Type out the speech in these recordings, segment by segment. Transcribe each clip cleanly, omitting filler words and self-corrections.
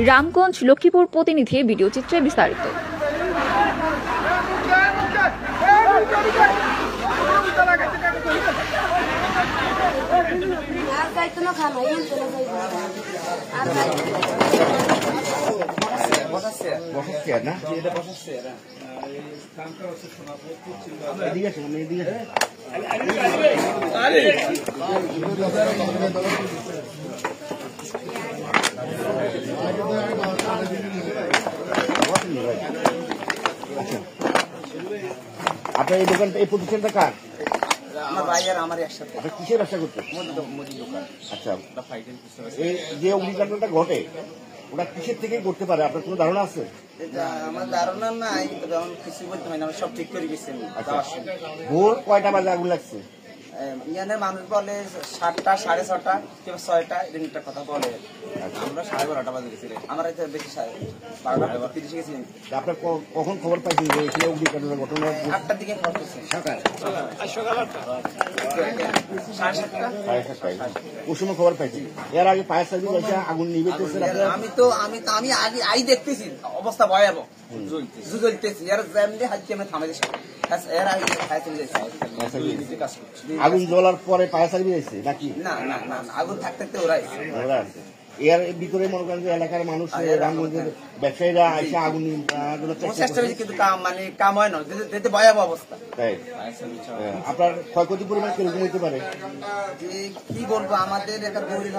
রামগঞ্জ লক্ষ্মীপুর প্রতিনিধি ভিডিও চিত্রে বিস্তারিত। আপনার এই দোকানটা, এই প্রতিষ্ঠানটা কার? আমার ভাই আর আমার একসাথে। আপনার কিসের ব্যবসা করতে? মুদি দোকান। আচ্ছা, এই যে অগ্নিকাণ্ডটা ঘটে ওটা কিসের থেকে করতে পারে আপনার কোনো ধারণা আছে? আমার ধারণা নাই, তবে আমি কিছু বলতে পারি না, আমি সব ঠিক করে গেছি। ভোর কয়টা বাজে আগুন লাগছে? ইয়ানে মানুষ বলে 7টা, 6:30, কিংবা 6টা, এরকম কথা বলে। আমরা 12:30 বাজে গেছি। আমরা বেশি 12:30 গেছি। আপনার কখন খবর পাইছেন যে এখানে অগ্নিকাণ্ডের ঘটনা? 8টার দিকে খবর পেয়েছি। সকাল 8:30। ওই সময় খবর পাইছি। এর আগে ফায়ার সার্ভিস এসে আগুন নিভিয়েছে? আমি আগে দেখতেছি অবস্থা ভয়াবহ, জ্বলতেছি। এর যেমনি হাতে আমি থামে দিছি। আগুন জ্বলার পরে ফায়ার সার্ভিস এসেছে নাকি? না, আগুন থাকতে ওরা আছে। এর ভিতরে মনে করেন যে এলাকার মানুষ, রামগঞ্জের ব্যবসায়ীরা এসে আগুন চেষ্টা করেছে, কিন্তু কাম হয় না, যেতে ভয়াবহ অবস্থা। আপনার ক্ষয়ক্ষতি পরিমাণ কিরকম হতে পারে? কি বলবো, আমাদের একটা গরিব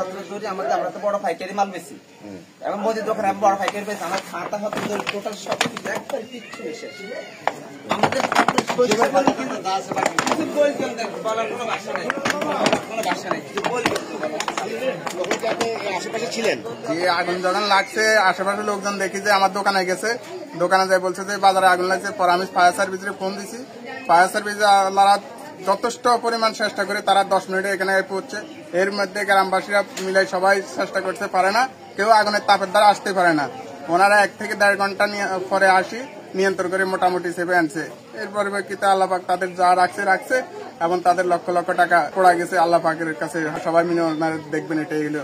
আমরা তো বড় পাইকারি মাল বেশি, এবং মুদির দোকানে বড় পাইকারি বেশি। আমার খাতা হতে টোটাল সব একবার কিচ্ছু শেষ। আমাদের আশেপাশে ছিলেন? আগুন যখন লাগছে আশেপাশে লোকজন দেখি যে আমার দোকানে গেছে, দোকানে যাই বলছে যে বাজারে আগুন লাগছে। পরে আমি ফায়ার সার্ভিসে ফোন দিছি। ফায়ার সার্ভিসে যথেষ্ট পরিমাণ চেষ্টা করে তারা 10 মিনিটে এখানে পৌঁছছে। এর মধ্যে গ্রামবাসীরা মিলে সবাই চেষ্টা করতে পারে না, কেউ আগুনের তাপের দ্বারা আসতে পারে না। ওনারা 1 থেকে 1.5 ঘন্টা পরে আসি নিয়ন্ত্রণ করে মোটামুটি সেভে আনছে। এর পরিপ্রেক্ষিতে আল্লাহ পাক তাদের যা রাখছে এবং তাদের লক্ষ লক্ষ টাকা পড়া গেছে। আল্লাহ পাকের কাছে সবাই মিলে দেখবেন, এটাই হলো।